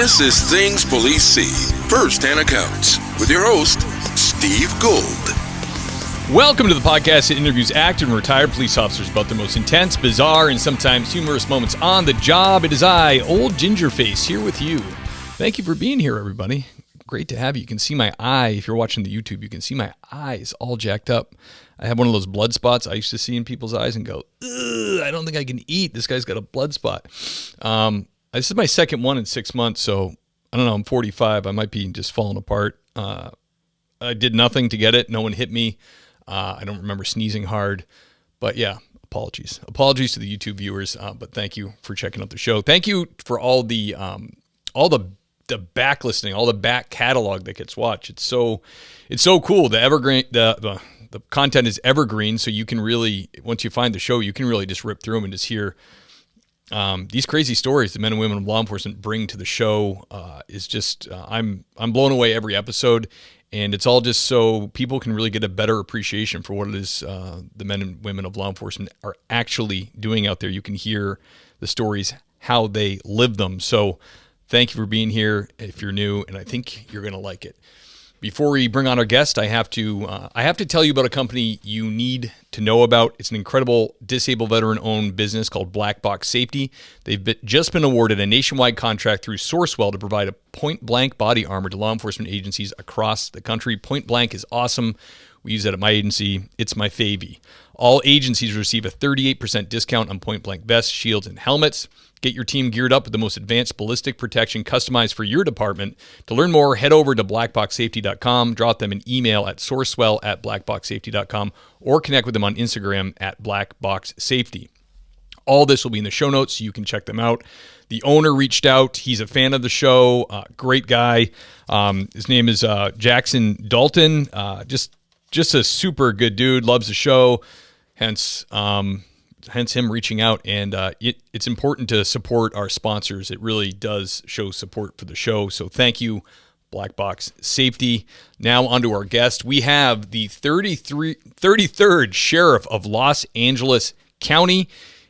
This is Things Police See, First-Hand Accounts, with your host, Steve Gold. Welcome to the podcast that interviews active and retired police officers about their most intense, bizarre, and sometimes humorous moments on the job. It is I, Old Gingerface, here with you. Thank you for being here, everybody. Great to have you. You can see my eye. If you're watching the YouTube, you can see my eyes all jacked up. I have one of those blood spots I used to see in people's eyes and go, ugh, I don't think I can eat. This guy's got a blood spot. This is my second one in 6 months, so I don't know. I'm 45. I might be just falling apart. I did nothing to get it. No one hit me. I don't remember sneezing hard. But yeah, apologies. Apologies to the YouTube viewers, but thank you for checking out the show. Thank you for all the back listening, all the back catalog that gets watched. It's so cool. The evergreen, the content is evergreen, so you can really, once you find the show, you can really just rip through them and just hear these crazy stories the men and women of law enforcement bring to the show. Is just I'm blown away every episode, and it's all just so people can really get a better appreciation for what it is the men and women of law enforcement are actually doing out there. You can hear the stories, how they live them. So thank you for being here if you're new, and I think you're going to like it. Before we bring on our guest, I have to tell you about a company you need to know about. It's an incredible disabled veteran-owned business called Black Box Safety. They've just been awarded a nationwide contract through Sourcewell to provide a point-blank body armor to law enforcement agencies across the country. Point Blank is awesome. We use that at my agency. It's my favy. All agencies receive a 38% discount on Point Blank vests, shields, and helmets. Get your team geared up with the most advanced ballistic protection customized for your department. To learn more, head over to blackboxsafety.com, drop them an email at sourcewell@blackboxsafety.com, or connect with them on Instagram at blackboxsafety. All this will be in the show notes, so you can check them out. The owner reached out. He's a fan of the show. Great guy. His name is Jackson Dalton. Just a super good dude. Loves the show. Hence him reaching out, and it's important to support our sponsors. It really does show support for the show, so thank you, Black Box Safety. Now on to our guest. We have the 33rd Sheriff of Los Angeles County,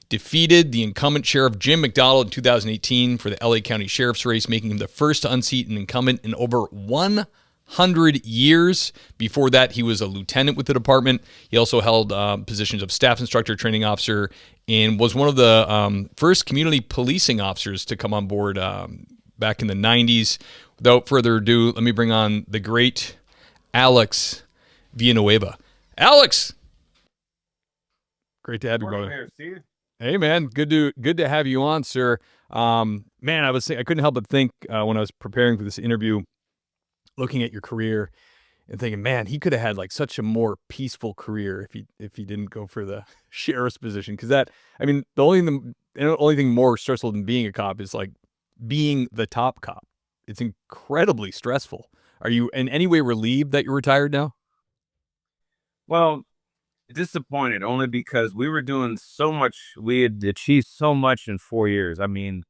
defeated the incumbent Sheriff Jim McDonnell in 2018 for the LA County Sheriff's race, making him the first to unseat an incumbent in over 100 years. Before that, he was a lieutenant with the department. He also held positions of staff instructor, training officer, and was one of the first community policing officers to come on board back in the 90s. Without further ado, let me bring on the great Alex Villanueva. Alex! Great to have you, brother. Hey, man. Good to have you on, sir. Man, I couldn't help but think when I was preparing for this interview, looking at your career and thinking, man, he could have had like such a more peaceful career if he didn't go for the sheriff's position. Because the only thing more stressful than being a cop is like being the top cop. It's incredibly stressful. Are you in any way relieved that you're retired now? Well, disappointed only because we were doing so much. We had achieved so much in 4 years. I mean,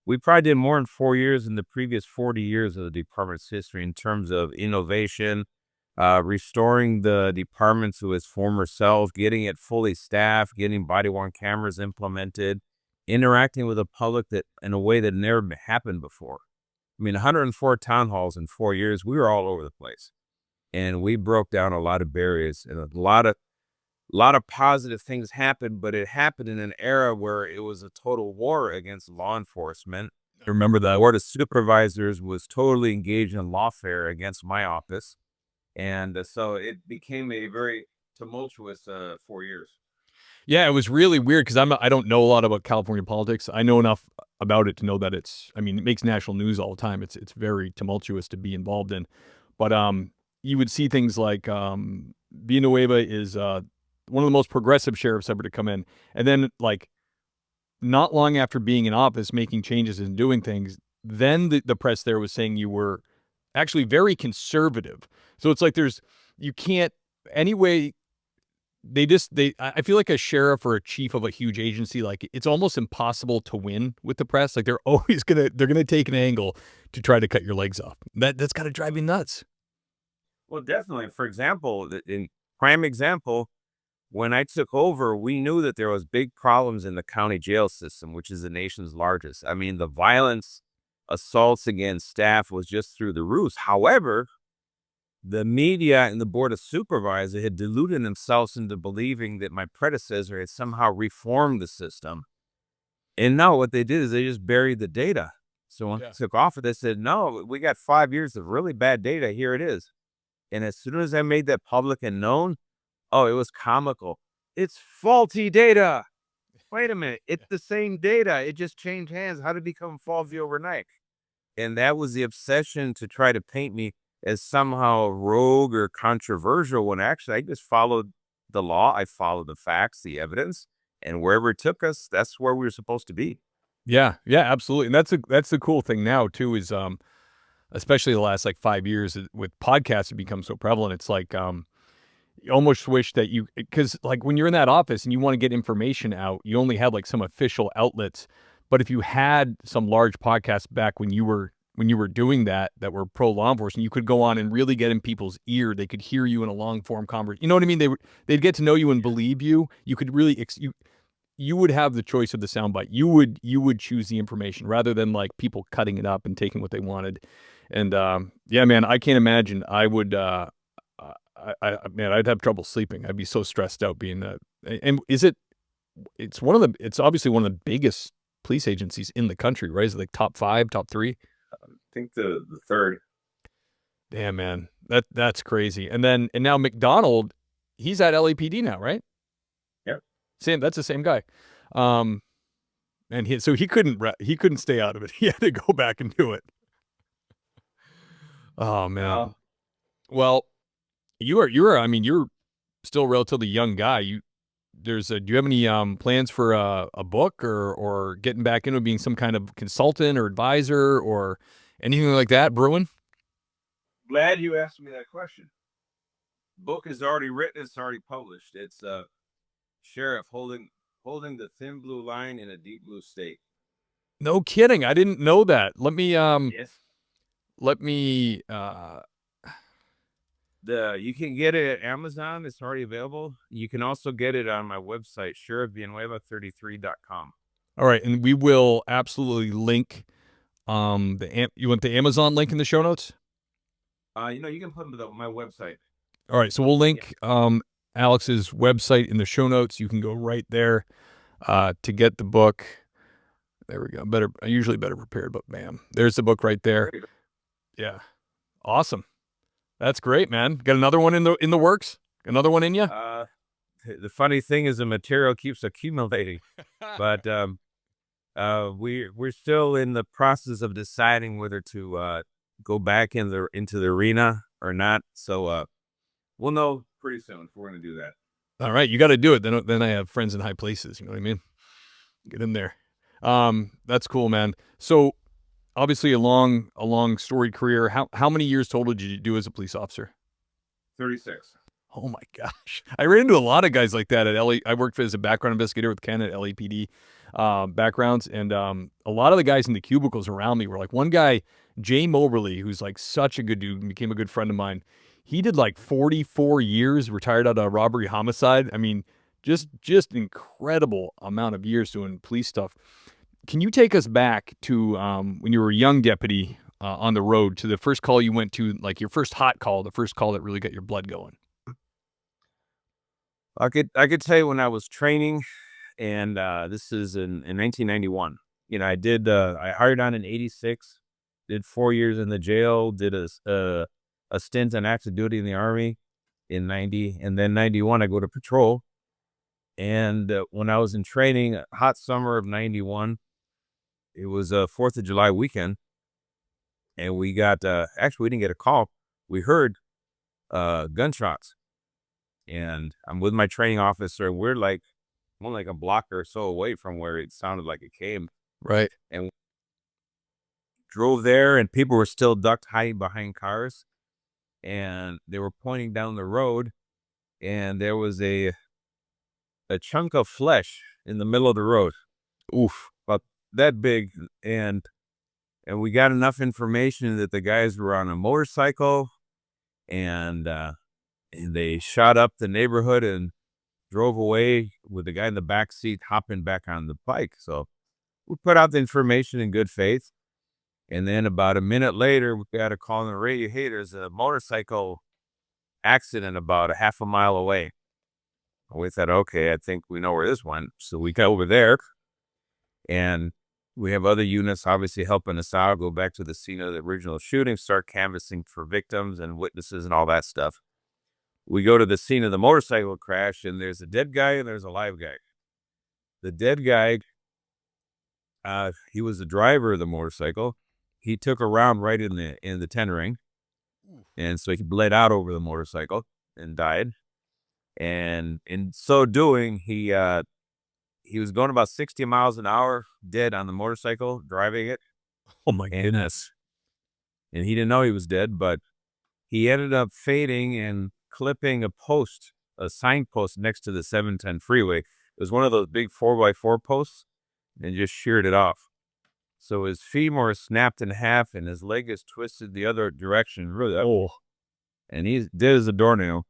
we probably did more in 4 years than the previous 40 years of the department's history in terms of innovation, restoring the department to its former self, getting it fully staffed, getting body-worn cameras implemented, interacting with the public that in a way that never happened before. I mean, 104 town halls in 4 years, we were all over the place. And we broke down a lot of barriers, and a lot of positive things happened, but it happened in an era where it was a total war against law enforcement. I remember that. The Board of Supervisors was totally engaged in lawfare against my office. And so it became a very tumultuous 4 years. Yeah, it was really weird because I don't know a lot about California politics. I know enough about it to know that it makes national news all the time. It's very tumultuous to be involved in. But you would see things like Villanueva is one of the most progressive sheriffs ever to come in. And then, like, not long after being in office, making changes and doing things, then the press there was saying you were actually very conservative. So it's like you can't, anyway, I feel like a sheriff or a chief of a huge agency, like, it's almost impossible to win with the press. Like, they're going to take an angle to try to cut your legs off. That's got to drive you nuts. Well, definitely. For example, in prime example, when I took over, we knew that there was big problems in the county jail system, which is the nation's largest. I mean, the violence assaults against staff was just through the roof. However, the media and the board of supervisors had deluded themselves into believing that my predecessor had somehow reformed the system. And no, what they did is they just buried the data. So when I took off, they said, no, we got 5 years of really bad data. Here it is. And as soon as I made that public and known, oh, it was comical. It's faulty data. Wait a minute. It's the same data. It just changed hands. How did it become faulty overnight? And that was the obsession, to try to paint me as somehow rogue or controversial, when actually I just followed the law. I followed the facts, the evidence, and wherever it took us, that's where we were supposed to be. Yeah, absolutely. And that's the cool thing now too, is especially the last like 5 years with podcasts have become so prevalent. It's like you almost wish that because like when you're in that office and you want to get information out, you only had like some official outlets. But if you had some large podcasts back when you were doing that were pro law enforcement, you could go on and really get in people's ear. They could hear you in a long form conversation. You know what I mean? They'd get to know you and believe you. You could really you would have the choice of the soundbite. You would choose the information rather than like people cutting it up and taking what they wanted. And yeah, man, I can't imagine. I would. Man, I'd have trouble sleeping. I'd be so stressed out being that. And it's obviously one of the biggest police agencies in the country, right? Is it like top 5, top 3? I think the third. Damn, man, that's crazy. And now McDonnell, he's at LAPD now, right? Yep. That's the same guy. And he couldn't stay out of it. He had to go back and do it. Oh man. Well, you're still a relatively young guy. Do you have any plans for a book or getting back into being some kind of consultant or advisor or anything like that brewing? Glad you asked me that question. Book is already written. It's already published. It's Sheriff holding the thin blue line in a deep blue state. No kidding. I didn't know that. Let me Yes. You can get it at Amazon. It's already available. You can also get it on my website, sheriffvillanueva33.com. All right, and we will absolutely link you want the Amazon link in the show notes? You can put them on my website. All right, so we'll link Alex's website in the show notes. You can go right there to get the book. There we go. Usually better prepared, but bam, there's the book right there. Yeah, awesome. That's great, man. Got another one in the works? Another one in you? The funny thing is the material keeps accumulating, but we're still in the process of deciding whether to go back into the arena or not. So we'll know pretty soon if we're going to do that. All right, you got to do it. Then I have friends in high places. You know what I mean? Get in there. That's cool, man. So obviously a long storied career. How many years total did you do as a police officer? 36. Oh my gosh. I ran into a lot of guys like that at LA. I worked as a background investigator with Ken at LAPD backgrounds. And a lot of the guys in the cubicles around me were like, one guy, Jay Moberly, who's like such a good dude and became a good friend of mine. He did like 44 years, retired out of robbery homicide. I mean, just incredible amount of years doing police stuff. Can you take us back to when you were a young deputy on the road, to the first call you went to, like your first hot call, the first call that really got your blood going? I could tell you when I was training, and this is in 1991. I hired on in 86, did 4 years in the jail, did a stint on active duty in the Army in 90, and then 91 I go to patrol. And when I was in training, hot summer of 91, it was a 4th of July weekend, and we got actually we didn't get a call. We heard gunshots, and I'm with my training officer, and we're like a block or so away from where it sounded like it came. Right. And drove there, and people were still ducked hiding behind cars, and they were pointing down the road, and there was a chunk of flesh in the middle of the road. Oof, about that big. And we got enough information that the guys were on a motorcycle, and they shot up the neighborhood and drove away with the guy in the back seat hopping back on the bike. So we put out the information in good faith, And then about a minute later, we got a call on the radio. Hey, there's a motorcycle accident about a half a mile away. We thought, okay, I think we know where this went. So we got over there, and we have other units obviously helping us out, go back to the scene of the original shooting, start canvassing for victims and witnesses and all that stuff. We go to the scene of the motorcycle crash, and there's a dead guy and there's a live guy. The dead guy, he was the driver of the motorcycle. He took a round right in the 10 ring, and so he bled out over the motorcycle and died. And in so doing, he was going about 60 miles an hour, dead on the motorcycle, driving it. Oh my goodness. And he didn't know he was dead, but he ended up fading and clipping a signpost next to the 710 freeway. It was one of those big 4x4 posts, and just sheared it off. So his femur snapped in half and his leg is twisted the other direction. Really, and he's dead as a doornail.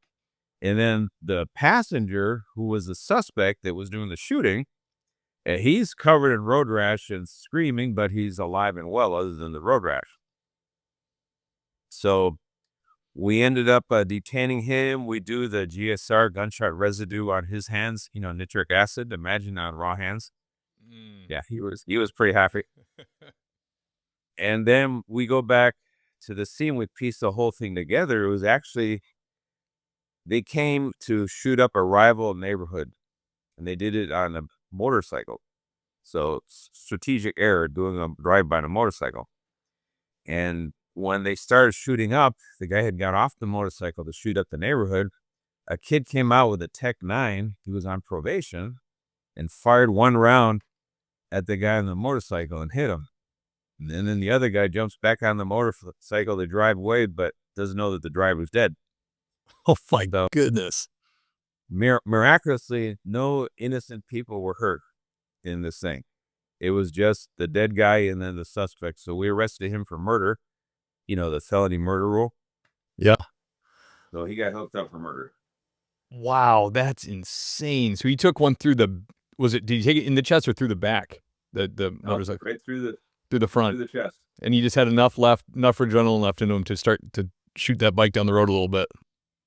And then the passenger, who was the suspect that was doing the shooting, he's covered in road rash and screaming, but he's alive and well other than the road rash. So we ended up detaining him. We do the GSR, gunshot residue on his hands, nitric acid. Imagine on raw hands. Yeah, he was pretty happy. And then we go back to the scene. We piece the whole thing together. It was actually, they came to shoot up a rival neighborhood, and they did it on a motorcycle. So strategic error, doing a drive-by on a motorcycle. And when they started shooting up, the guy had got off the motorcycle to shoot up the neighborhood. A kid came out with a Tech 9. He was on probation, and fired one round at the guy on the motorcycle and hit him. And then the other guy jumps back on the motorcycle to drive away, but doesn't know that the driver's dead. Oh my goodness. Miraculously, no innocent people were hurt in this thing. It was just the dead guy and then the suspect. So we arrested him for murder, the felony murder rule. Yeah. So he got hooked up for murder. Wow, that's insane. So he took one through did he take it in the chest or through the back? The motorcycle? Right through the front. Through the chest. And he just had enough adrenaline left in him to start to shoot that bike down the road a little bit.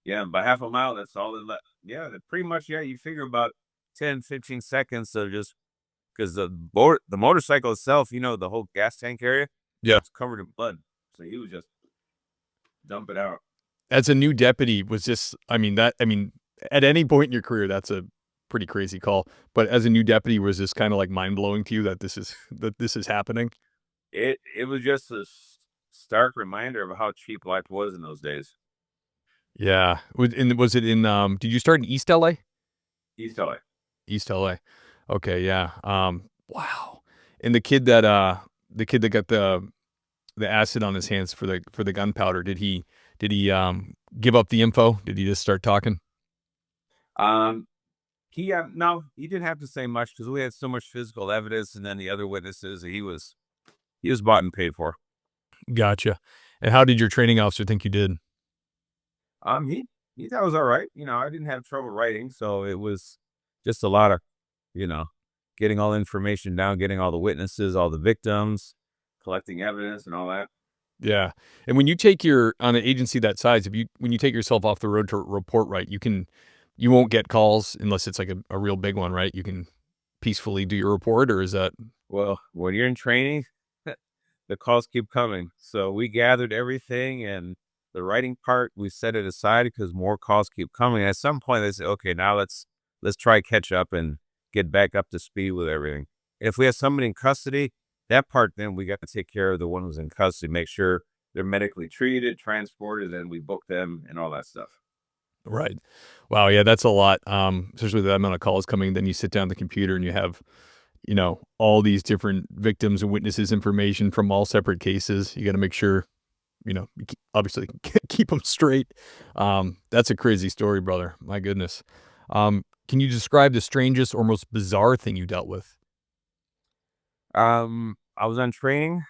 Yeah, and by half a mile, that's all it left. Yeah, pretty much, you figure about 10, 15 seconds of just, because the motorcycle itself, the whole gas tank area, it's covered in blood. So he was just dump it out. As a new deputy, at any point in your career, that's a pretty crazy call. But as a new deputy, was this kind of like mind blowing to you that this is happening? It was just a stark reminder of how cheap life was in those days. Yeah. Was it in, did you start in East LA? East LA. East LA. Okay. Yeah. Wow. And the kid that got the acid on his hands for the gunpowder, did he give up the info? Did he just start talking? No, he didn't have to say much because we had so much physical evidence, and then the other witnesses, he was bought and paid for. Gotcha. And how did your training officer think you did? He thought it was all right. I didn't have trouble writing, so it was just a lot of, getting all the information down, getting all the witnesses, all the victims, collecting evidence and all that. Yeah. And when you take on an agency that size, when you take yourself off the road to report right, you won't get calls unless it's like a real big one, right? You can peacefully do your report, or is that? Well, when you're in training, the calls keep coming. So we gathered everything, and the writing part, we set it aside because more calls keep coming. At some point, they say, okay, now let's try catch up and get back up to speed with everything. If we have somebody in custody, that part, then we got to take care of the one who's in custody, make sure they're medically treated, transported, and we book them and all that stuff. Right. Wow. Yeah, that's a lot. Especially with that amount of calls coming. Then you sit down at the computer and you have, all these different victims and witnesses information from all separate cases. You got to make sure, obviously keep them straight. That's a crazy story, brother. My goodness. Can you describe the strangest or most bizarre thing you dealt with? I was on training,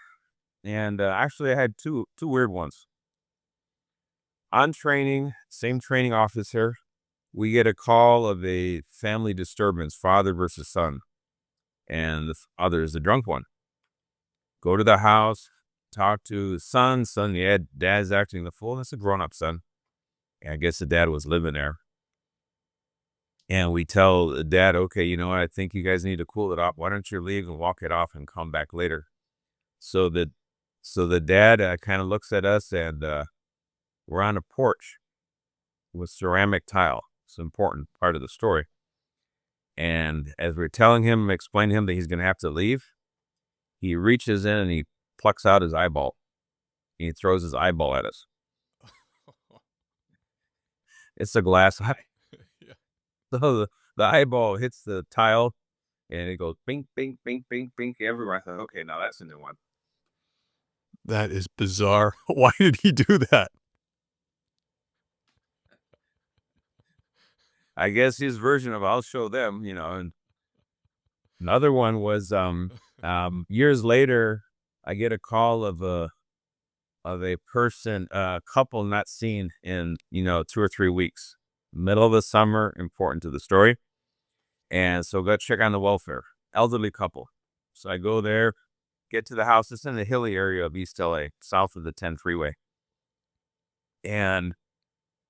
and actually I had two weird ones. On training, same training officer, we get a call of a family disturbance, father versus son, and the other is the drunk one. Go to the house, talk to his son. Yeah, dad's acting the fool. That's a grown-up son. And I guess the dad was living there. And we tell the dad, okay, you know what? I think you guys need to cool it off. Why don't you leave and walk it off and come back later? So the dad kind of looks at us, and we're on a porch with ceramic tile. It's an important part of the story. And as we're telling him, explaining to him that he's going to have to leave, he reaches in and he plucks out his eyeball. He throws his eyeball at us. It's a glass eye. Yeah. So the eyeball hits the tile, and it goes bink, bink, bink, bink, bink everywhere. I thought, okay, now that's a new one. That is bizarre. Why did he do that? I guess his version of I'll show them, you know. And another one was years later, I get a call of a person, a couple not seen in 2 or 3 weeks. Middle of the summer, important to the story. And so go check on the welfare. Elderly couple. So I go there, get to the house. It's in the hilly area of East LA, south of the 10 freeway. And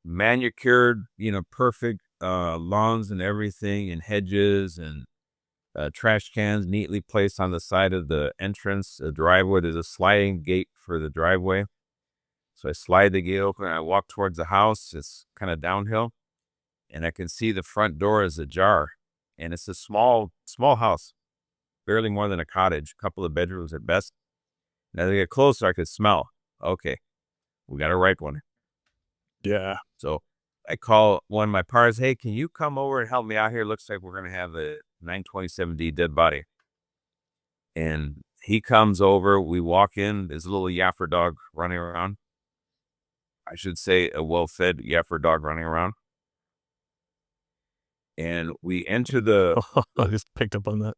manicured, perfect lawns and everything, and hedges and trash cans neatly placed on the side of the entrance, the driveway. There's a sliding gate for the driveway. So I slide the gate open and I walk towards the house. It's kind of downhill. And I can see the front door is ajar. And it's a small house, barely more than a cottage, a couple of bedrooms at best. And as I get closer, I could smell, okay, we got a right one. Yeah. So I call one of my partners, hey, can you come over and help me out here? Looks like we're going to have a 927D dead body. And he comes over. We walk in. There's a little Yaffer dog running around. I should say a well-fed Yaffer dog running around. And we enter the... I just picked up on that.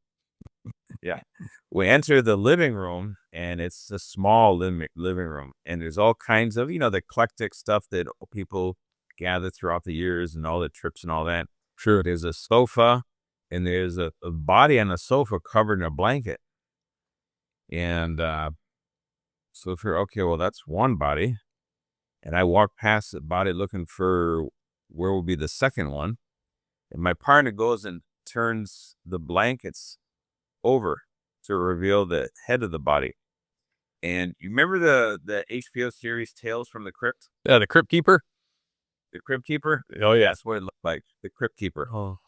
Yeah. We enter the living room, and it's a small living room. And there's all kinds of, the eclectic stuff that people gather throughout the years and all the trips and all that. Sure. There's a sofa, and there's a body on the sofa covered in a blanket. And so if you're, okay, well, that's one body. And I walk past the body looking for where will be the second one. And my partner goes and turns the blankets over to reveal the head of the body. And you remember the HBO series Tales from the Crypt? Yeah, the Crypt Keeper? The Crypt Keeper? Oh, yeah. That's what it looked like, the Crypt Keeper. Oh.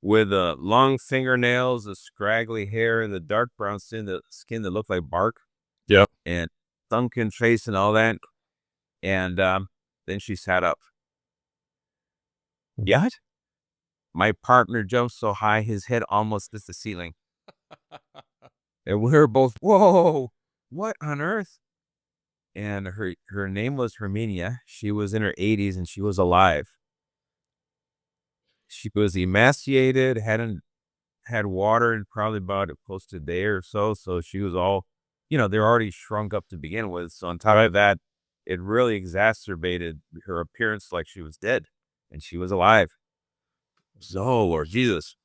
With long fingernails, the scraggly hair, and the dark brown skin that looked like bark. Yeah. And sunken face and all that. And then she sat up. What? My partner jumped so high, his head almost hit the ceiling. And we were both, whoa, what on earth? And her name was Hermania. She was in her 80s and she was alive. She was emaciated, hadn't had water in probably about close to a day or so. So she was all, they're already shrunk up to begin with. So on top of that, it really exacerbated her appearance like she was dead and she was alive. So, Lord Jesus.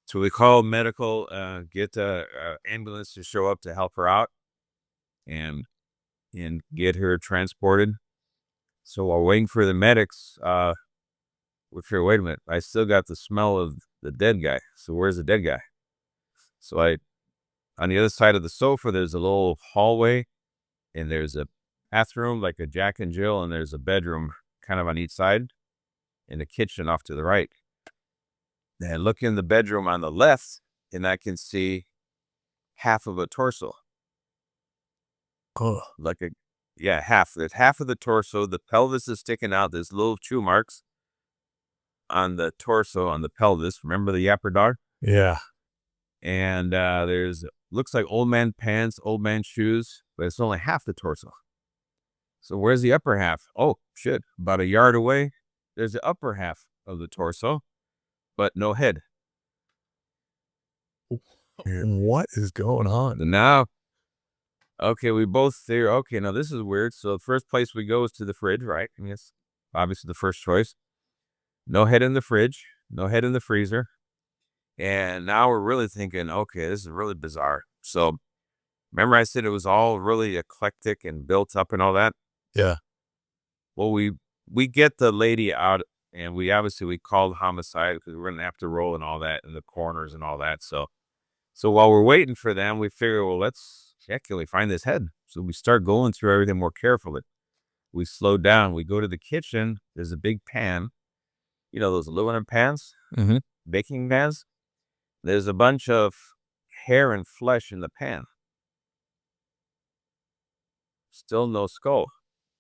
So we call medical, get ambulance to show up to help her out and get her transported. So while waiting for the medics, we figured, wait a minute, I still got the smell of the dead guy. So where's the dead guy? So on the other side of the sofa, there's a little hallway, and there's a bathroom like a Jack and Jill, and there's a bedroom kind of on each side, and a kitchen off to the right. And I look in the bedroom on the left, and I can see half of a torso. Oh. Half. There's half of the torso. The pelvis is sticking out. There's little chew marks on the torso, on the pelvis. Remember the Yapper dog? Yeah. And looks like old man pants, old man shoes, but it's only half the torso. So where's the upper half? Oh, shit. About a yard away, there's the upper half of the torso, but no head. What is going on? And now, okay, we both say, okay, now this is weird. So the first place we go is to the fridge, right? I mean, it's obviously the first choice. No head in the fridge, no head in the freezer. And now we're really thinking, okay, this is really bizarre. So Remember I said it was all really eclectic and built up and all that? Yeah. Well, we get the lady out, and we called homicide because we're gonna have to roll and all that in the corners and all that. So while we're waiting for them, we figure, well, let's check, can we find this head? So we start going through everything more carefully. We slow down. We go to the kitchen. There's a big pan. You know, those aluminum pans, Mm-hmm. baking pans. There's a bunch of hair and flesh in the pan. Still no skull.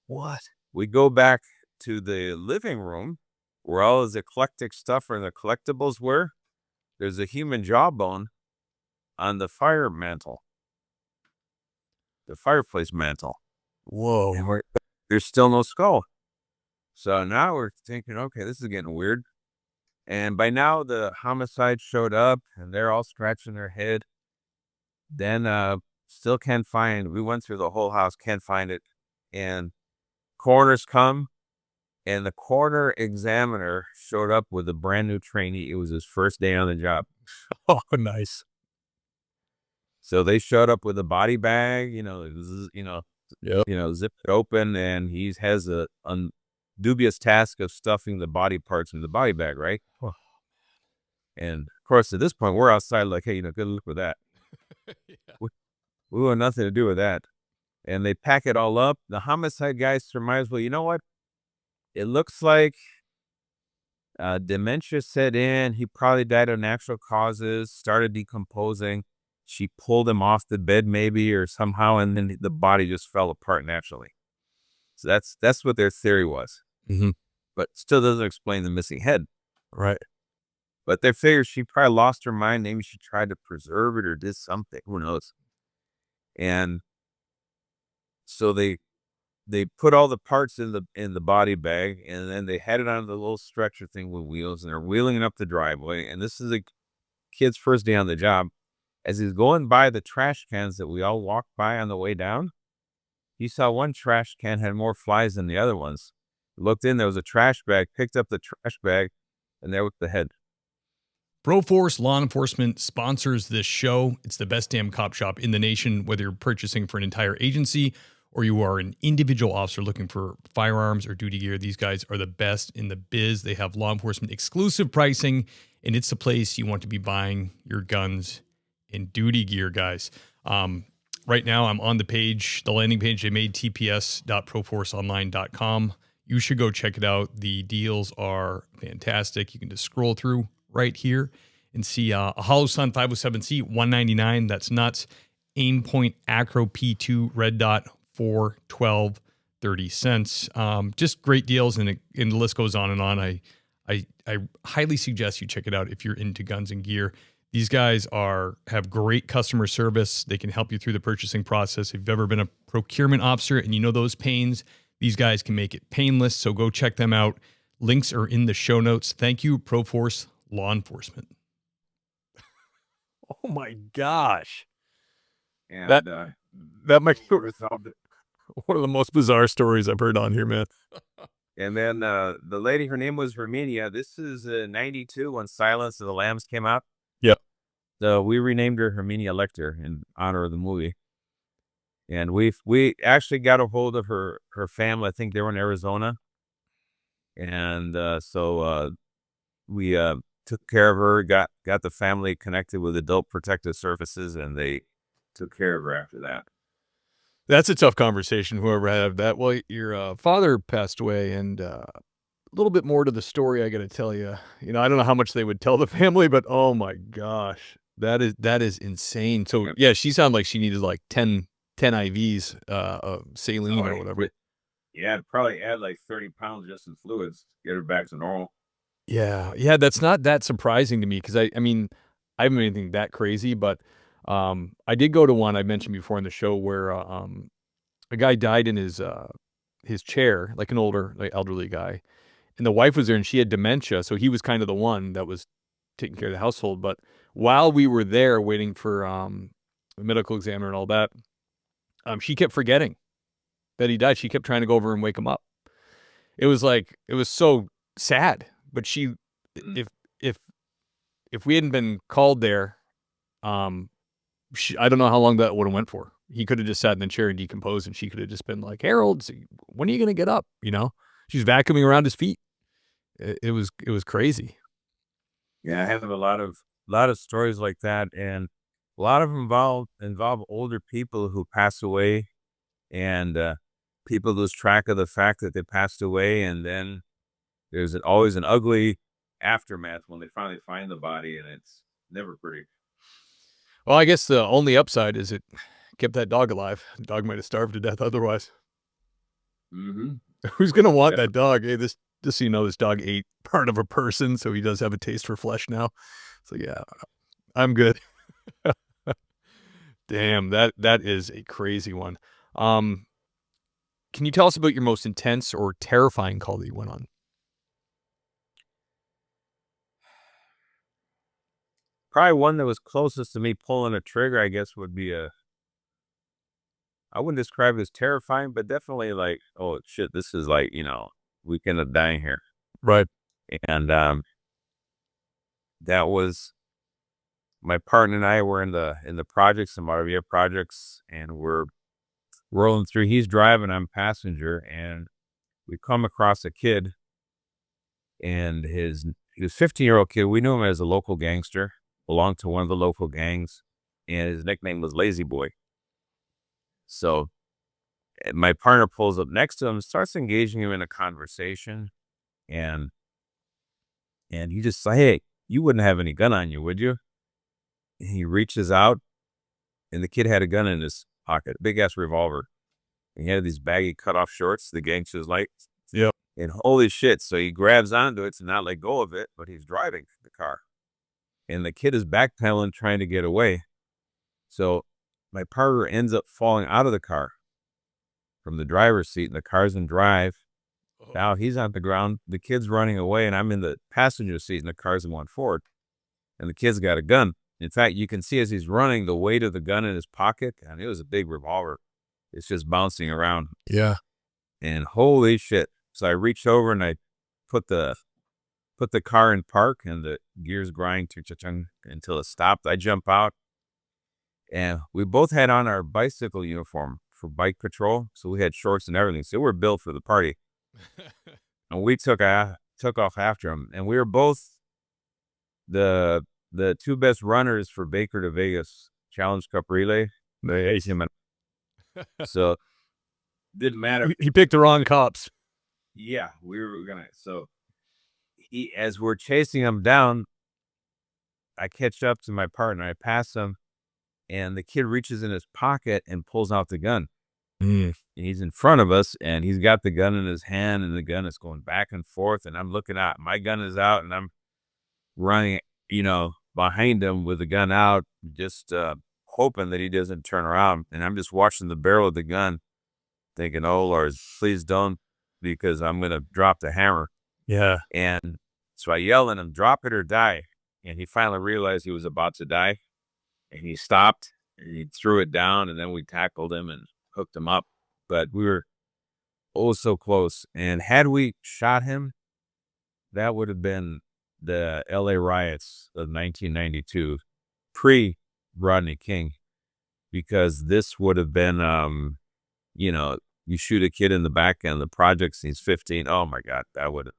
What? We go back to the living room where all his eclectic stuff and the collectibles were. There's a human jawbone on the fire mantle, the fireplace mantle. Whoa. And there's still no skull. So now we're thinking, okay, this is getting weird. And by now the homicide showed up and they're all scratching their head. Then still can't find. We went through the whole house, can't find it. And coroners come, and the coroner examiner showed up with a brand new trainee. It was his first day on the job. Oh, nice. So they showed up with a body bag, Yep. zipped it open, and he has a dubious task of stuffing the body parts in the body bag, right? Oh. And of course, at this point, we're outside like, hey, good luck with that. Yeah. We want nothing to do with that. And they pack it all up. The homicide guy surmised, well, you know what? It looks like dementia set in. He probably died of natural causes, started decomposing. She pulled him off the bed maybe or somehow, and then the body just fell apart naturally. So that's what their theory was. Mm-hmm. But still doesn't explain the missing head. Right. But they figured she probably lost her mind. Maybe she tried to preserve it or did something. Who knows? And so they put all the parts in the body bag, and then they had it on the little stretcher thing with wheels, and they're wheeling it up the driveway. And this is a kid's first day on the job. As he's going by the trash cans that we all walked by on the way down, he saw one trash can had more flies than the other ones. Looked in, there was a trash bag, picked up the trash bag, and there was the head. Proforce Law Enforcement sponsors this show. It's the best damn cop shop in the nation, whether you're purchasing for an entire agency or you are an individual officer looking for firearms or duty gear. These guys are the best in the biz. They have law enforcement exclusive pricing, and it's the place you want to be buying your guns and duty gear, guys. Right now, I'm on the landing page they made, tps.proforceonline.com. You should go check it out. The deals are fantastic. You can just scroll through right here and see a Hollow Sun 507C, $199. That's nuts. Aimpoint Acro P2 Red Dot, $412, 30 cents. Just great deals, and the list goes on and on. I highly suggest you check it out if you're into guns and gear. These guys have great customer service. They can help you through the purchasing process. If you've ever been a procurement officer and you know those pains, these guys can make it painless. So go check them out. Links are in the show notes. Thank you, Proforce Law Enforcement. Oh my gosh. And that might be one of the most bizarre stories I've heard on here, man. And then the lady, her name was Hermania. This is 92 when Silence of the Lambs came out. Yep. So we renamed her Hermania Lecter in honor of the movie. And we actually got a hold of her family. I think they were in Arizona. And so we took care of her, got the family connected with Adult Protective Services, and they took care of her after that. That's a tough conversation, whoever had that. Well, your father passed away, and a little bit more to the story I got to tell you. You know, I don't know how much they would tell the family, but oh my gosh, that is insane. So yeah, she sounded like she needed like 10 IVs of saline or whatever. Yeah, probably add like 30 pounds just in fluids, get her back to normal. Yeah, that's not that surprising to me because I mean, I haven't been anything that crazy, but I did go to one I mentioned before in the show where a guy died in his chair, like an older, like elderly guy, and the wife was there and she had dementia, so he was kind of the one that was taking care of the household. But while we were there waiting for the medical examiner and all that, she kept forgetting that he died. She kept trying to go over and wake him up. It was so sad. But if we hadn't been called there, I don't know how long that would have went for. He could have just sat in the chair and decomposed, and she could have just been like, Harold, when are you going to get up? You know, she's vacuuming around his feet. It was crazy. Yeah, I have a lot of stories like that, and a lot of them involve older people who pass away, and people lose track of the fact that they passed away, and then there's always an ugly aftermath when they finally find the body, and it's never pretty. Well, I guess the only upside is it kept that dog alive. The dog might have starved to death otherwise. Mm-hmm. Who's going to want that dog? Hey, just so you know, this dog ate part of a person, so he does have a taste for flesh now. So yeah, I'm good. Damn, that is a crazy one. Can you tell us about your most intense or terrifying call that you went on? Probably one that was closest to me pulling a trigger, I guess, would be I wouldn't describe it as terrifying, but definitely like, oh shit, this is like, we can end up dying here. Right. And that was my partner and I were in the projects, the RVF projects, and we're rolling through. He's driving, I'm passenger, and we come across a kid, and he was 15-year-old kid. We knew him as a local gangster, belonged to one of the local gangs, and his nickname was Lazy Boy. So my partner pulls up next to him, starts engaging him in a conversation, and he just said, hey, you wouldn't have any gun on you, would you? And he reaches out, and the kid had a gun in his pocket, big ass revolver. And he had these baggy cutoff shorts, the gangsters like. Yep. And holy shit. So he grabs onto it to not let go of it, but he's driving the car. And the kid is backpedaling, trying to get away. So my partner ends up falling out of the car from the driver's seat, and the car's in drive. Oh. Now he's on the ground. The kid's running away, and I'm in the passenger seat, and the car's going forward. And the kid's got a gun. In fact, you can see as he's running the weight of the gun in his pocket, and it was a big revolver. It's just bouncing around. Yeah. And holy shit. So I reached over and I put the car in park, and the gears grind until it stopped. I jump out, and we both had on our bicycle uniform for bike patrol. So we had shorts and everything. So we're built for the party. And we took off after him, and we were both the two best runners for Baker to Vegas Challenge Cup relay. So didn't matter. He picked the wrong cops. Yeah, so as we're chasing him down, I catch up to my partner. I pass him, and the kid reaches in his pocket and pulls out the gun. And he's in front of us, and he's got the gun in his hand, and the gun is going back and forth. And I'm looking out. My gun is out, and I'm running, behind him with the gun out, just hoping that he doesn't turn around. And I'm just watching the barrel of the gun, thinking, oh, Lord, please don't, because I'm going to drop the hammer. Yeah. And so I yell at him, drop it or die. And he finally realized he was about to die. And he stopped, and he threw it down, and then we tackled him and hooked him up. But we were so close. And had we shot him, that would have been the LA riots of 1992, pre-Rodney King, because this would have been, you shoot a kid in the back end of the projects, and he's 15. Oh my God, that would have.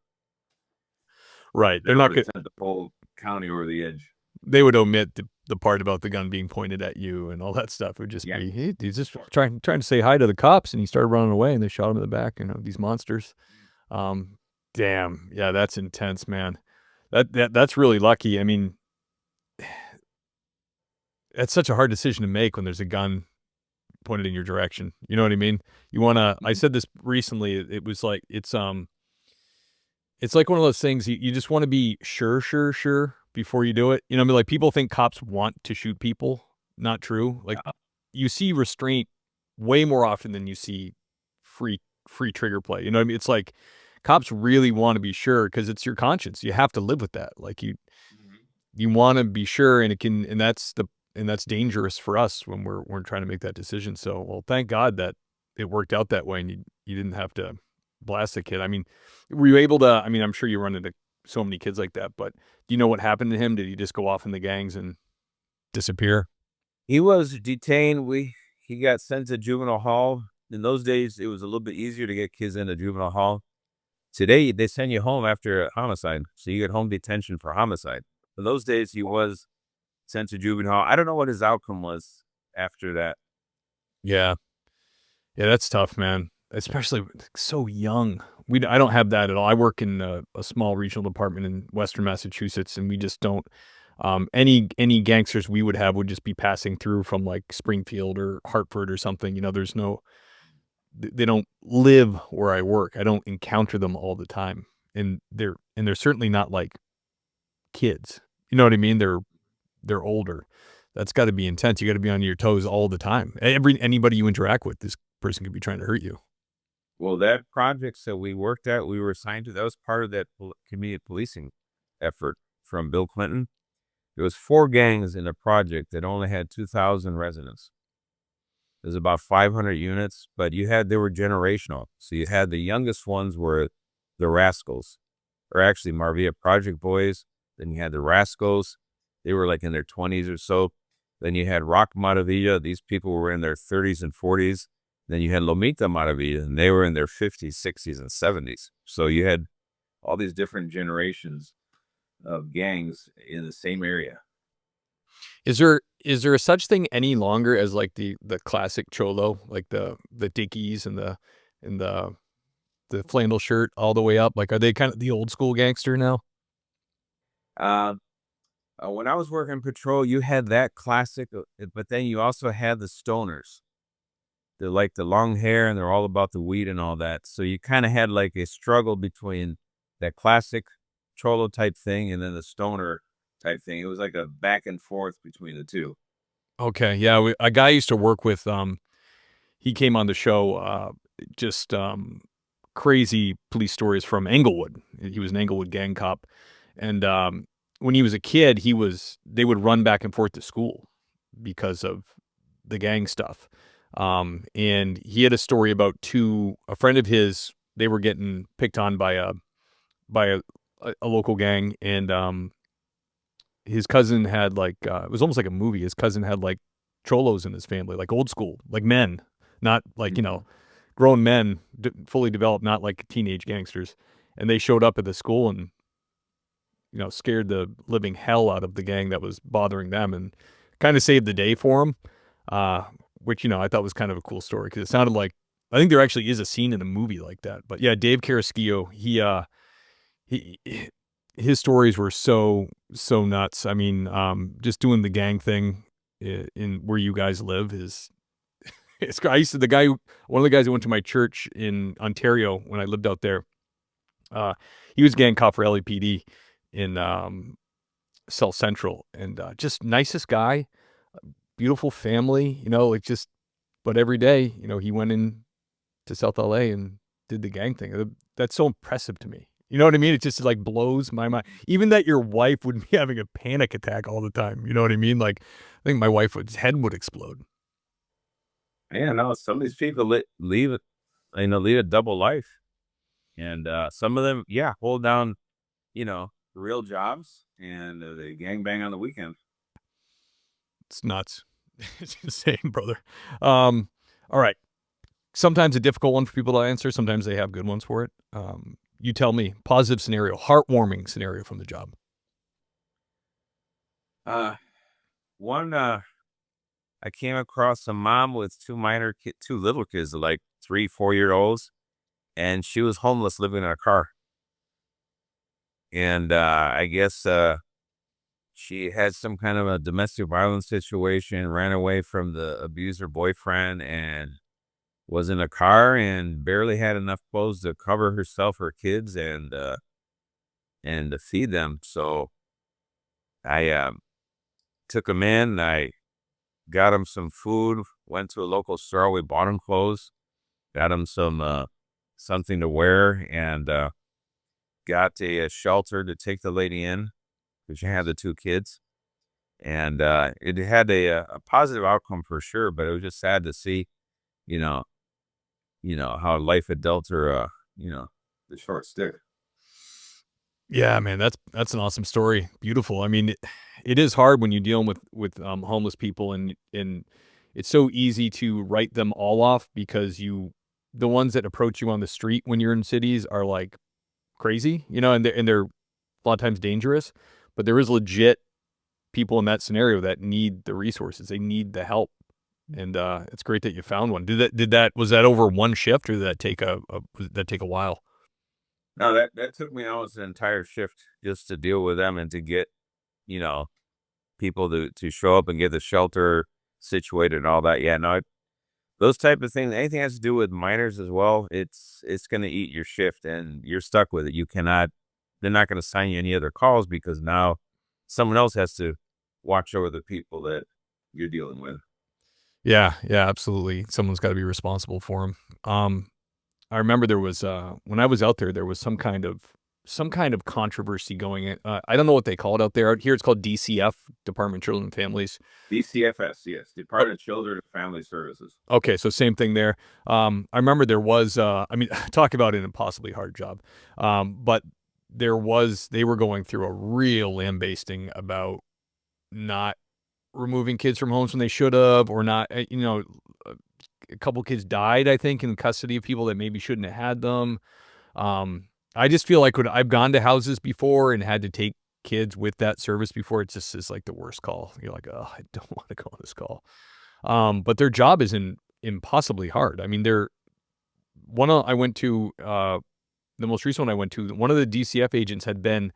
Right. They're not going to send the whole county over the edge. They would omit the part about the gun being pointed at you and all that stuff. It would just be, hey, he's just trying to say hi to the cops, and he started running away, and they shot him in the back. These monsters. Damn. Yeah, that's intense, man. That's really lucky. I mean, that's such a hard decision to make when there's a gun pointed in your direction. You know what I mean? You want to, I said this recently, it was like, it's like one of those things you just want to be sure before you do it. I mean, like, people think cops want to shoot people. Not true. Like, you see restraint way more often than you see free trigger play. You know what I mean? It's like cops really want to be sure because it's your conscience. You have to live with that. Like, you want to be sure, and that's dangerous for us when we're trying to make that decision. So, well, thank God that it worked out that way, and you didn't have to blast the kid. I mean, were you able to? I mean, I'm sure you run into so many kids like that, but do you know what happened to him? Did he just go off in the gangs and disappear? He was detained. he got sent to juvenile hall. In those days, it was a little bit easier to get kids into juvenile hall. Today, they send you home after a homicide, so you get home detention for homicide. In those days, he was sent to juvenile hall. I don't know what his outcome was after that. Yeah. Yeah, that's tough, man. Especially so young. I don't have that at all. I work in a small regional department in Western Massachusetts, and we just don't. Any gangsters we would have would just be passing through from like Springfield or Hartford or something. There's no. They don't live where I work. I don't encounter them all the time, and they're certainly not like kids. You know what I mean? They're older. That's got to be intense. You got to be on your toes all the time. Anybody you interact with, this person could be trying to hurt you. Well, that project that we worked at, we were assigned to, that was part of that community policing effort from Bill Clinton. There was 4 gangs in a project that only had 2,000 residents. There's about 500 units, but they were generational. So you had the youngest ones were the Rascals, or actually Marvia Project Boys. Then you had the Rascals. They were like in their 20s or so. Then you had Rock Matavilla. These people were in their 30s and 40s. Then you had Lomita Maravilla, and they were in their 50s, 60s, and 70s. So you had all these different generations of gangs in the same area. Is there a such thing any longer as like the classic cholo, like the Dickies and the flannel shirt all the way up? Like, are they kind of the old school gangster now? When I was working patrol, you had that classic, but then you also had the stoners. They're like the long hair, and they're all about the weed and all that. So you kind of had like a struggle between that classic cholo type thing and then the stoner type thing. It was like a back and forth between the two. Okay, yeah. A guy I used to work with, he came on the show, just crazy police stories from Englewood. He was an Englewood gang cop. And when he was a kid, they would run back and forth to school because of the gang stuff. And he had a story about a friend of his, they were getting picked on by a local gang, and his cousin had like it was almost like a movie. His cousin had like cholos in his family, like old school, like men, not like grown men, fully developed, not like teenage gangsters. And they showed up at the school and scared the living hell out of the gang that was bothering them, and kind of saved the day for them. Which I thought was kind of a cool story because it sounded like, I think there actually is a scene in the movie like that. But yeah, Dave Carrasquillo, his stories were so nuts. I mean, just doing the gang thing in where you guys live is. One of the guys who went to my church in Ontario when I lived out there, he was gang cop for LAPD in South Central, and just nicest guy, beautiful family, but every day, he went in to South LA and did the gang thing. That's so impressive to me. You know what I mean? It just like blows my mind. Even that your wife would be having a panic attack all the time. You know what I mean? Like, I think my wife's head would explode. Yeah, no, some of these people leave a double life. And some of them, hold down, real jobs, and they gangbang on the weekend. It's nuts. It's insane, brother. All right. Sometimes a difficult one for people to answer. Sometimes they have good ones for it. You tell me. Positive scenario, heartwarming scenario from the job. One, I came across a mom with two little kids, like 3-4-year-olds, and she was homeless, living in a car. And I guess she had some kind of a domestic violence situation, ran away from the abuser boyfriend, and was in a car and barely had enough clothes to cover herself, her kids, and to feed them. So I took them in. I got them some food. Went to a local store. We bought them clothes. Got them some something to wear, and got a shelter to take the lady in because she had the 2 kids. And it had a positive outcome for sure, but it was just sad to see, how life had dealt her, the short stick. Yeah, man, that's an awesome story. Beautiful. I mean, it is hard when you're dealing with homeless people, and it's so easy to write them all off because the ones that approach you on the street when you're in cities are like crazy, and they're a lot of times dangerous, but there is legit people in that scenario that need the resources. They need the help. And it's great that you found one. Was that over one shift, or did that take a while? No, that took me almost an entire shift just to deal with them and to get, people to show up and get the shelter situated and all that. Yeah, no, those type of things, anything has to do with minors as well, it's going to eat your shift and you're stuck with it. They're not going to assign you any other calls because now someone else has to watch over the people that you're dealing with. Yeah, absolutely. Someone's got to be responsible for them. I remember there was when I was out there was some kind of controversy going in. I don't know what they call it out there. Out here, it's called DCF, Department of Children and Families. DCFS, yes, Department of Children and Family Services. Okay, so same thing there. I remember there was, talk about an impossibly hard job, but they were going through a real lambasting about not removing kids from homes when they should have, or not, a couple kids died, I think, in custody of people that maybe shouldn't have had them. I just feel like when I've gone to houses before and had to take kids with that service before, it's like the worst call. You're like, oh, I don't want to go on this call. But their job is impossibly hard. I mean, I went to, the most recent one I went to, one of the DCF agents had been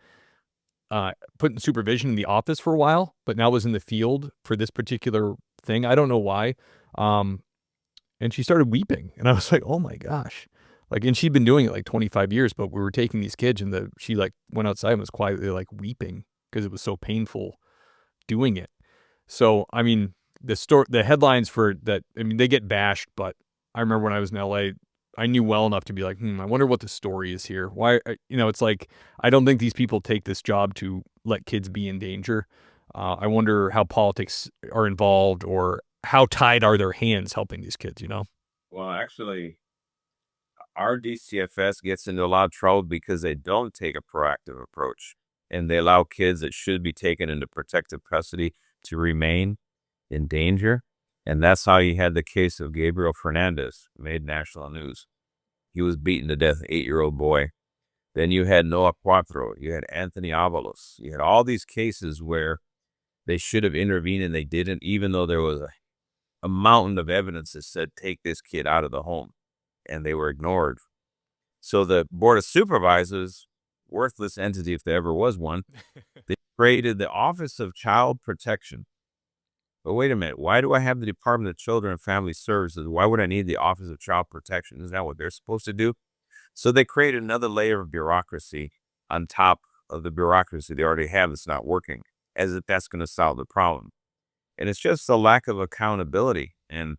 put in supervision in the office for a while, but now was in the field for this particular thing. I don't know why. And she started weeping, and I was like, oh my gosh. And she'd been doing it like 25 years, but we were taking these kids, and she went outside and was quietly weeping because it was so painful doing it. So, I mean, the headlines for that, they get bashed, but I remember when I was in LA, I knew well enough to be like, I wonder what the story is here. Why, it's like, I don't think these people take this job to let kids be in danger. I wonder how politics are involved, or how tied are their hands helping these kids, Well, actually, our DCFS gets into a lot of trouble because they don't take a proactive approach, and they allow kids that should be taken into protective custody to remain in danger. And that's how you had the case of Gabriel Fernandez, made national news. He was beaten to death, 8-year-old boy. Then you had Noah Cuatro, you had Anthony Avalos. You had all these cases where they should have intervened and they didn't, even though there was a mountain of evidence that said, take this kid out of the home, and they were ignored. So the Board of Supervisors, worthless entity if there ever was one, they created the Office of Child Protection. But wait a minute, why do I have the Department of Children and Family Services? Why would I need the Office of Child Protection? Isn't that what they're supposed to do? So they created another layer of bureaucracy on top of the bureaucracy they already have that's not working, as if that's going to solve the problem. And it's just a lack of accountability. And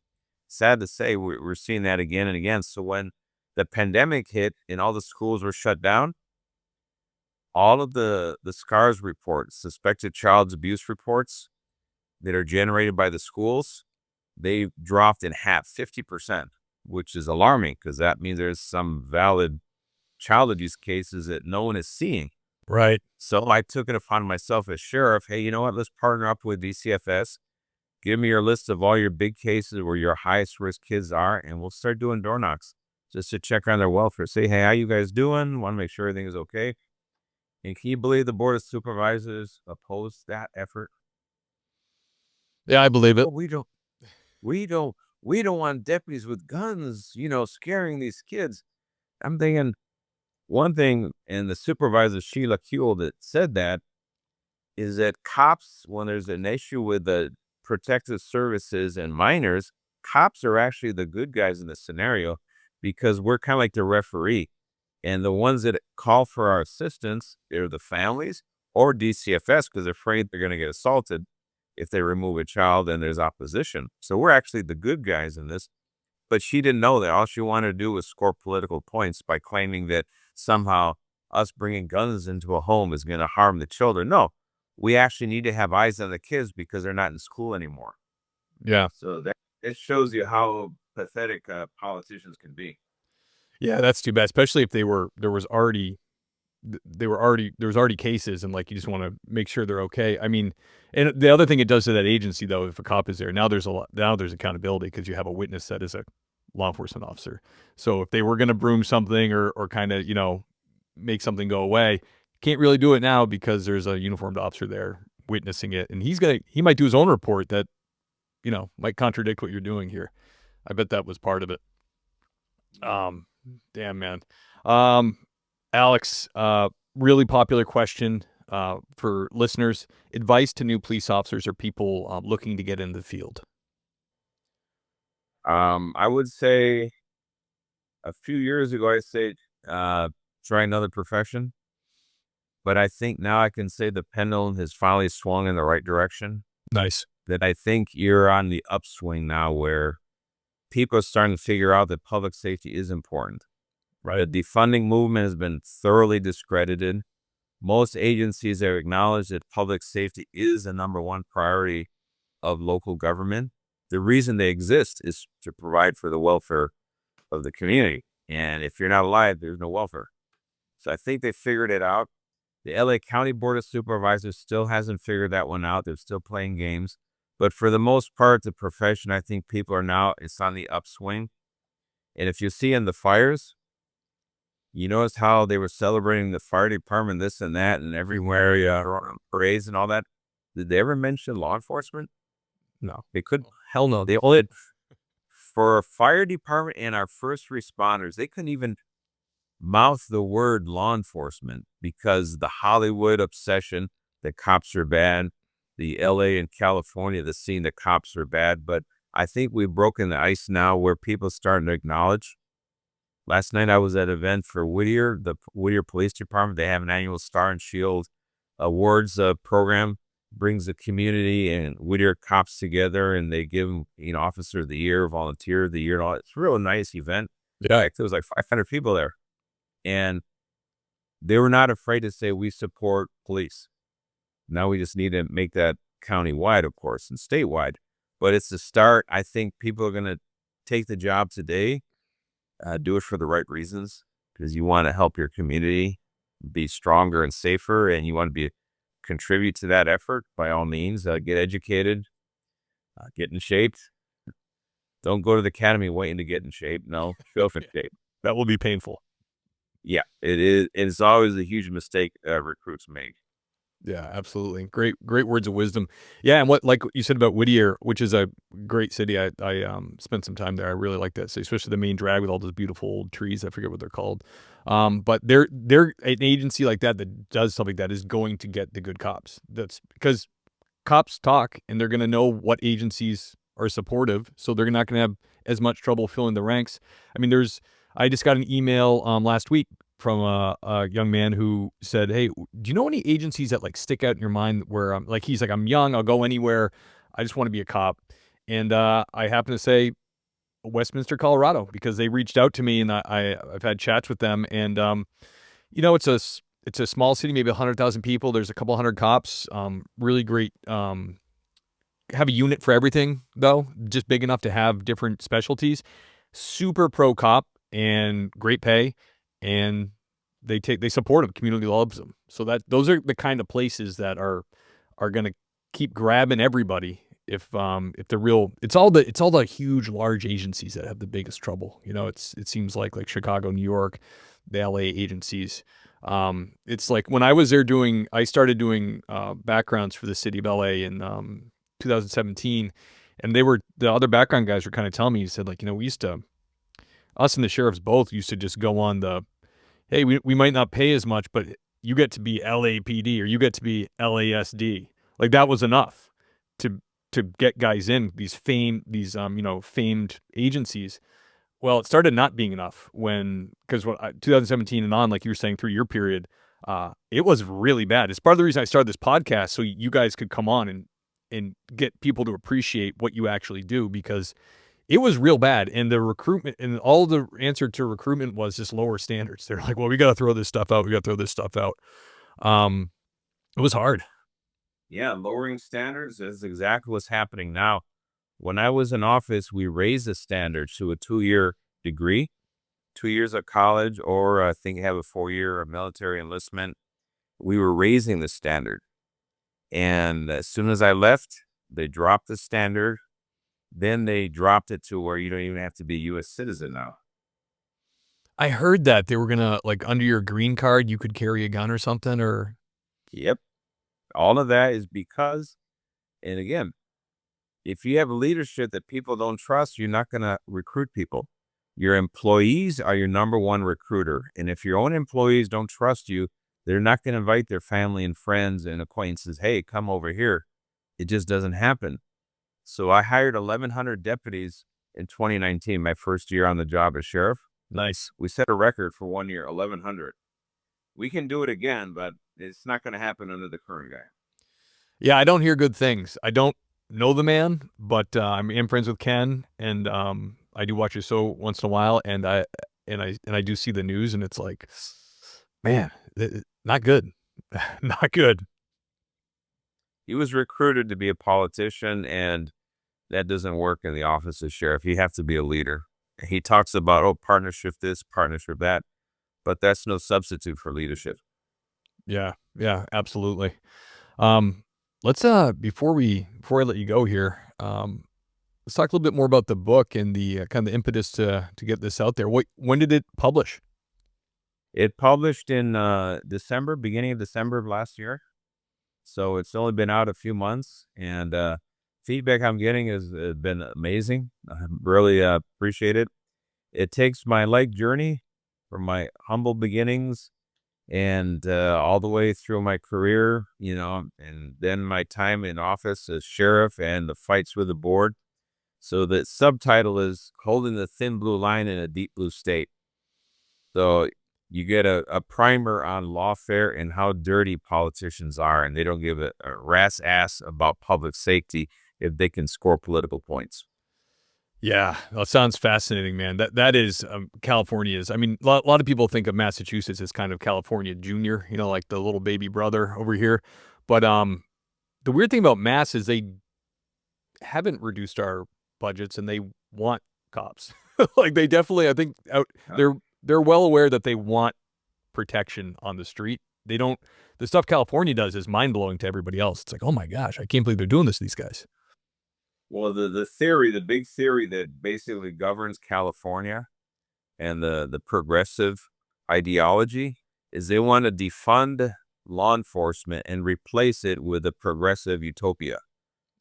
sad to say, we're seeing that again and again. So when the pandemic hit and all the schools were shut down, all of the SCARS reports, suspected child abuse reports that are generated by the schools, they dropped in half, 50%, which is alarming because that means there's some valid child abuse cases that no one is seeing. Right. So I took it upon myself as sheriff. Hey, you know what? Let's partner up with DCFS. Give me your list of all your big cases where your highest risk kids are, and we'll start doing door knocks just to check on their welfare. Say, hey, how you guys doing? Want to make sure everything is okay. And can you believe the Board of Supervisors opposed that effort? Yeah, I believe it. Well, we don't want deputies with guns, scaring these kids. I'm thinking one thing, and the supervisor, Sheila Kuehl, that said that, is that cops, when there's an issue with the protective services and minors, cops are actually the good guys in this scenario because we're kind of like the referee. And the ones that call for our assistance, they're the families or DCFS because they're afraid they're going to get assaulted if they remove a child and there's opposition. So we're actually the good guys in this. But she didn't know that. All she wanted to do was score political points by claiming that somehow us bringing guns into a home is going to harm the children. No, we actually need to have eyes on the kids because they're not in school anymore. Yeah. So it shows you how pathetic politicians can be. Yeah, that's too bad, especially if there was already there was already cases, and like you just want to make sure they're okay. I mean, and the other thing it does to that agency though, if a cop is there, now there's accountability because you have a witness that is a law enforcement officer. So if they were going to broom something or kind of, make something go away, can't really do it now because there's a uniformed officer there witnessing it, and he might do his own report that, might contradict what you're doing here. I bet that was part of it. Damn, man. Alex, really popular question for listeners. Advice to new police officers or people looking to get into the field. I would say a few years ago, I said try another profession. But I think now I can say the pendulum has finally swung in the right direction. Nice. That I think you're on the upswing now where people are starting to figure out that public safety is important. Right. The defunding movement has been thoroughly discredited. Most agencies have acknowledged that public safety is the number one priority of local government. The reason they exist is to provide for the welfare of the community. And if you're not alive, there's no welfare. So I think they figured it out. The LA County Board of Supervisors still hasn't figured that one out. They're still playing games. But for the most part, the profession, I think people are now, it's on the upswing. And if you see in the fires, you notice how they were celebrating the fire department, this and that, and everywhere, parades and all that. Did they ever mention law enforcement? No, they couldn't. Hell no. They only, for a fire department and our first responders, they couldn't even mouth the word law enforcement because the Hollywood obsession that cops are bad, the LA and California, the scene that cops are bad. But I think we've broken the ice now where people are starting to acknowledge. Last night I was at an event for Whittier, the Whittier Police Department. They have an annual Star and Shield Awards program, brings the community and Whittier cops together, and they give them, Officer of the Year, Volunteer of the Year, and all. It's a real nice event. Yeah, there was like 500 people there, and they were not afraid to say we support police. Now we just need to make that county-wide, of course, and statewide. But it's the start. I think people are going to take the job today. Do it for the right reasons, because you want to help your community be stronger and safer, and you want to contribute to that effort. By all means, get educated, get in shape. Don't go to the academy waiting to get in shape. No, go in shape. That will be painful. Yeah, it is. It's always a huge mistake recruits make. Yeah, absolutely. Great words of wisdom. Yeah, and what you said about Whittier, which is a great city. I spent some time there. I really like that city, especially the main drag with all those beautiful old trees. I forget what they're called. But they're an agency like that does something that is going to get the good cops. That's because cops talk, and they're going to know what agencies are supportive, so they're not going to have as much trouble filling the ranks. I mean, I just got an email last week from a young man who said, "Hey, do you know any agencies that stick out in your mind where he's like, I'm young, I'll go anywhere, I just want to be a cop." And I happen to say Westminster, Colorado, because they reached out to me, and I've had chats with them, and it's a small city, maybe 100,000 people. There's a couple hundred cops. Really great. Have a unit for everything though, just big enough to have different specialties. Super pro cop and great pay. And they support them. Community loves them. So those are the kind of places that are going to keep grabbing everybody. If they're real, it's all the huge, large agencies that have the biggest trouble. It seems like Chicago, New York, the LA agencies. It's like when I was there I started doing backgrounds for the city of LA in 2017, and the other background guys were kind of telling me, he said, we used to, us and the sheriffs both used to just go on hey, we might not pay as much, but you get to be LAPD or you get to be LASD. That was enough to get guys in these famed agencies. Well, it started not being enough because 2017 and on, like you were saying, through your period, it was really bad. It's part of the reason I started this podcast, so you guys could come on and get people to appreciate what you actually do, because it was real bad. And the recruitment and all the answer to recruitment was just lower standards. They're like, well, we got to throw this stuff out. It was hard. Yeah, lowering standards is exactly what's happening now. When I was in office, we raised the standards to a 2-year degree. 2 years of college, or I think have a 4-year military enlistment, we were raising the standard. And as soon as I left, they dropped the standard. Then they dropped it to where you don't even have to be a U.S. citizen now. I heard that they were gonna, like, under your green card, you could carry a gun or something, or Yep. All of that is because, and again, if you have leadership that people don't trust, you're not going to recruit people. Your employees are your number one recruiter. And if your own employees don't trust you, they're not going to invite their family and friends and acquaintances. Hey, come over here. It just doesn't happen. So I hired 1,100 deputies in 2019, my first year on the job as sheriff. nice. We set a record for 1 year, 1,100. We can do it again, but it's not going to happen under the current guy. Yeah, I don't hear good things. I don't know the man, but I'm friends with Ken, and I do watch his show once in a while, and I do see the news, and it's like, man, not good, not good. He was recruited to be a politician, and that doesn't work in the office of sheriff. You have to be a leader. He talks about, oh, partnership this, partnership that, but that's no substitute for leadership. Yeah, absolutely. Let's before I let you go here, let's talk a little bit more about the book and the kind of the impetus to get this out there. When did it publish? It published in December, beginning of December of last year. So it's only been out a few months, and feedback I'm getting has been amazing. I really appreciate it. It takes my life journey from my humble beginnings and all the way through my career, and then my time in office as sheriff and the fights with the board. So the subtitle is Holding the Thin Blue Line in a Deep Blue State. So you get a primer on lawfare and how dirty politicians are, and they don't give a rat's ass about public safety if they can score political points. Yeah, that sounds fascinating, man. That is California's. I mean, a lot of people think of Massachusetts as kind of California Junior, like the little baby brother over here. But the weird thing about Mass is they haven't reduced our budgets, and they want cops. Like they definitely, I think, they're well aware that they want protection on the street. They don't. The stuff California does is mind blowing to everybody else. It's like, oh my gosh, I can't believe they're doing this to these guys. Well, the big theory that basically governs California and the progressive ideology is they want to defund law enforcement and replace it with a progressive utopia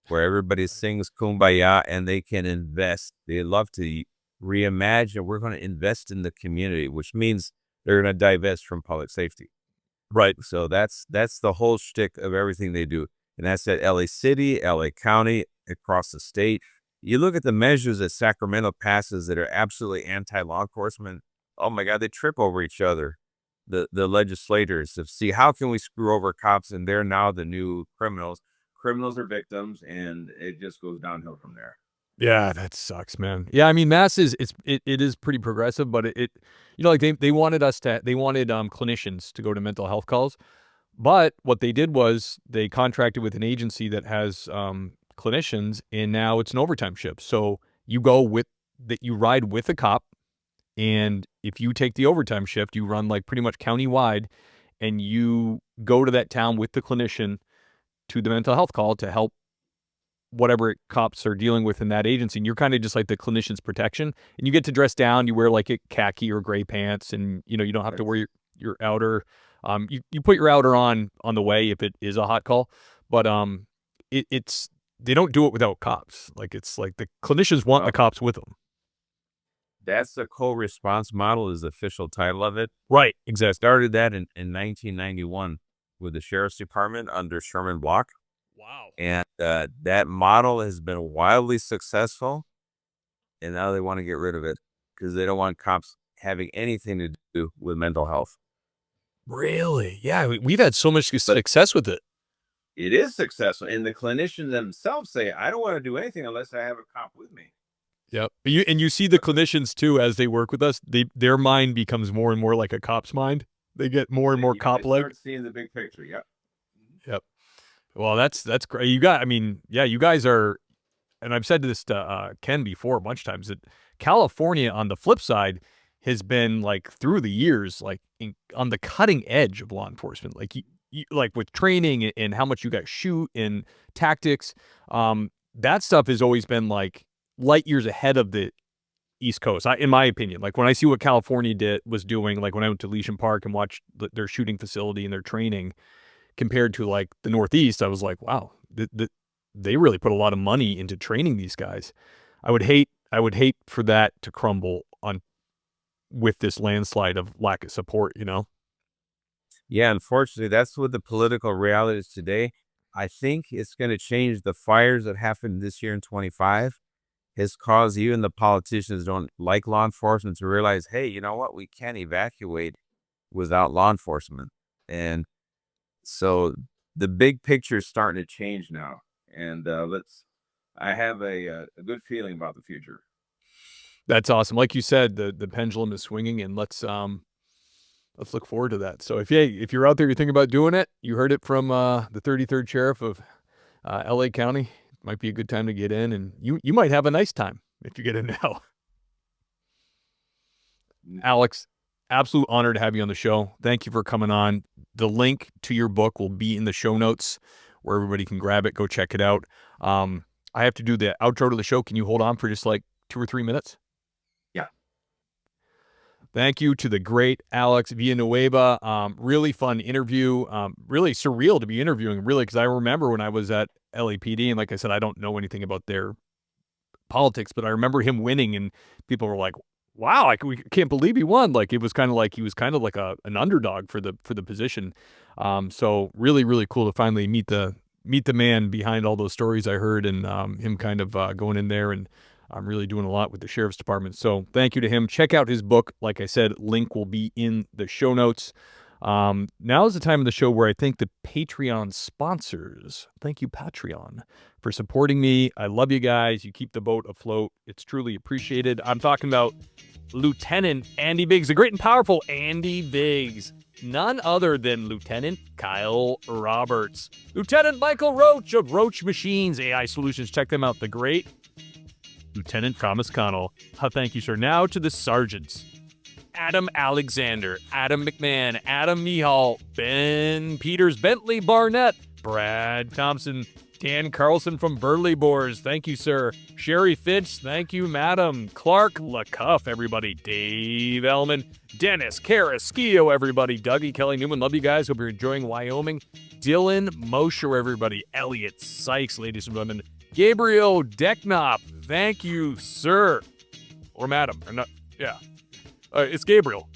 where everybody sings kumbaya and they can invest. They love to reimagine. We're going to invest in the community, which means they're going to divest from public safety. Right. So that's the whole shtick of everything they do. And that's at LA City, LA County, across the state. You look at the measures that Sacramento passes that are absolutely anti-law enforcement. Oh my God, they trip over each other. The legislators to see how can we screw over cops, and they're now the new criminals. Criminals are victims, and it just goes downhill from there. Yeah, that sucks, man. Yeah, I mean, Mass it is pretty progressive, but like they wanted clinicians to go to mental health calls. But what they did was they contracted with an agency that has clinicians, and now it's an overtime shift. So you ride with a cop, and if you take the overtime shift, you run like pretty much county-wide, and you go to that town with the clinician to the mental health call to help whatever cops are dealing with in that agency. And you're kind of just like the clinician's protection, and you get to dress down. You wear like a khaki or gray pants, and you don't have to wear your outer. You put your outer on the way if it is a hot call, but it's they don't do it without cops. Like it's like the clinicians want the cops with them. That's the co-response model is the official title of it. Right, exactly. Started that in 1991 with the Sheriff's Department under Sherman Block. Wow. And that model has been wildly successful, and now they want to get rid of it because they don't want cops having anything to do with mental health. Really? Yeah, we've had so much success with it. It is successful, and the clinicians themselves say, I don't want to do anything unless I have a cop with me. Yep. You see the clinicians too, as they work with us, their mind becomes more and more like a cop's mind. They get more and more cop-like. Start seeing the big picture. Yep. Yep. Well, that's great. You guys are, and I've said this to Ken before a bunch of times, that California, on the flip side, has been like through the years, like on the cutting edge of law enforcement, like like with training and how much you guys shoot and tactics. That stuff has always been like light years ahead of the East Coast, in my opinion. Like when I see what California was doing, like when I went to Legion Park and watched their shooting facility and their training compared to like the Northeast, I was like, wow, they really put a lot of money into training these guys. I would hate for that to crumble with this landslide of lack of support, you know? Yeah, unfortunately, that's what the political reality is today. I think it's going to change. The fires that happened this year in 25 has caused even the politicians don't like law enforcement to realize, hey, you know what? We can't evacuate without law enforcement. And so the big picture is starting to change now. And I have a good feeling about the future. That's awesome. Like you said, the pendulum is swinging, and let's look forward to that. So if you're out there, you're thinking about doing it, you heard it from the 33rd Sheriff of LA County. Might be a good time to get in, and you might have a nice time if you get in now. Alex, absolute honor to have you on the show. Thank you for coming on. The link to your book will be in the show notes where everybody can grab it. Go check it out. I have to do the outro to the show. Can you hold on for just like 2 or 3 minutes? Yeah. Thank you to the great Alex Villanueva. Really fun interview. Really surreal to be interviewing, really, because I remember when I was at LAPD, and like I said, I don't know anything about their politics, but I remember him winning, and people were like, wow, we can't believe he won. Like, it was kind of like he was kind of like an underdog for the position. So really, really cool to finally meet the man behind all those stories I heard, and him kind of going in there and really doing a lot with the Sheriff's Department. So thank you to him. Check out his book. Like I said, link will be in the show notes. Now is the time of the show where I thank the Patreon sponsors. Thank you, Patreon, for supporting me. I love you guys. You keep the boat afloat. It's truly appreciated. I'm talking about Lieutenant Andy Biggs, the great and powerful Andy Biggs. None other than Lieutenant Kyle Roberts. Lieutenant Michael Roach of Roach Machines AI Solutions. Check them out. The great Lieutenant Thomas Connell. Thank you, sir. Now to the sergeants. Adam Alexander, Adam McMahon, Adam Mihal, Ben Peters, Bentley Barnett, Brad Thompson, Dan Carlson from Burley Boars. Thank you, sir. Sherry Fitch. Thank you, madam. Clark LaCuff, everybody. Dave Ellman, Dennis Carrasquillo, everybody. Dougie Kelly Newman. Love you guys. Hope you're enjoying Wyoming. Dylan Mosher, everybody. Elliot Sykes, ladies and gentlemen. Gabriel Decknop. Thank you, sir. Or madam. Or not. Yeah. It's Gabriel.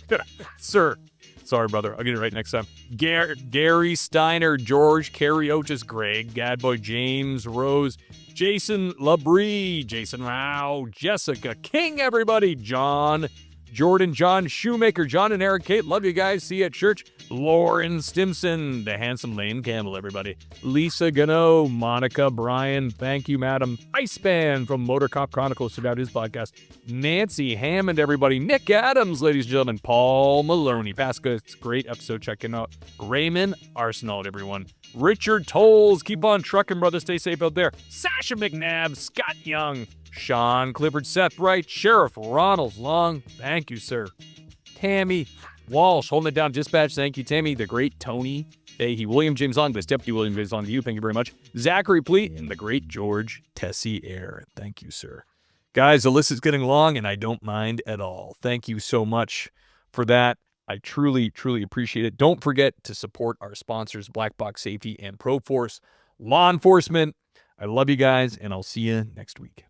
Sir. Sorry, brother. I'll get it right next time. Gary Steiner, George Cariotis, Greg Gadboy, James Rose, Jason Labrie, Jason Rao, Jessica King, everybody. John Jordan, John Shoemaker, John and Eric Kate. Love you guys. See you at church. Lauren Stimson, the handsome Lane Campbell, everybody. Lisa Gano, Monica Bryan. Thank you, madam. Iceman from Motor Cop Chronicles, check out his podcast. Nancy Hammond, everybody. Nick Adams, ladies and gentlemen. Paul Maloney. Pasca, it's a great episode. Check it out. Raymond Arsenault, everyone. Richard Tolles. Keep on trucking, brother. Stay safe out there. Sasha McNabb. Scott Young. Sean Clifford. Seth Wright. Sheriff Ronald Long. Thank you, sir. Tammy Walsh, holding it down. Dispatch. Thank you, Tammy. The great Tony Fahey. William James Longlis. Deputy William James Long to you. Thank you very much. Zachary Pleat and the great George Tessier. Thank you, sir. Guys, the list is getting long, and I don't mind at all. Thank you so much for that. I truly, truly appreciate it. Don't forget to support our sponsors, Black Box Safety and ProForce Law Enforcement. I love you guys, and I'll see you next week.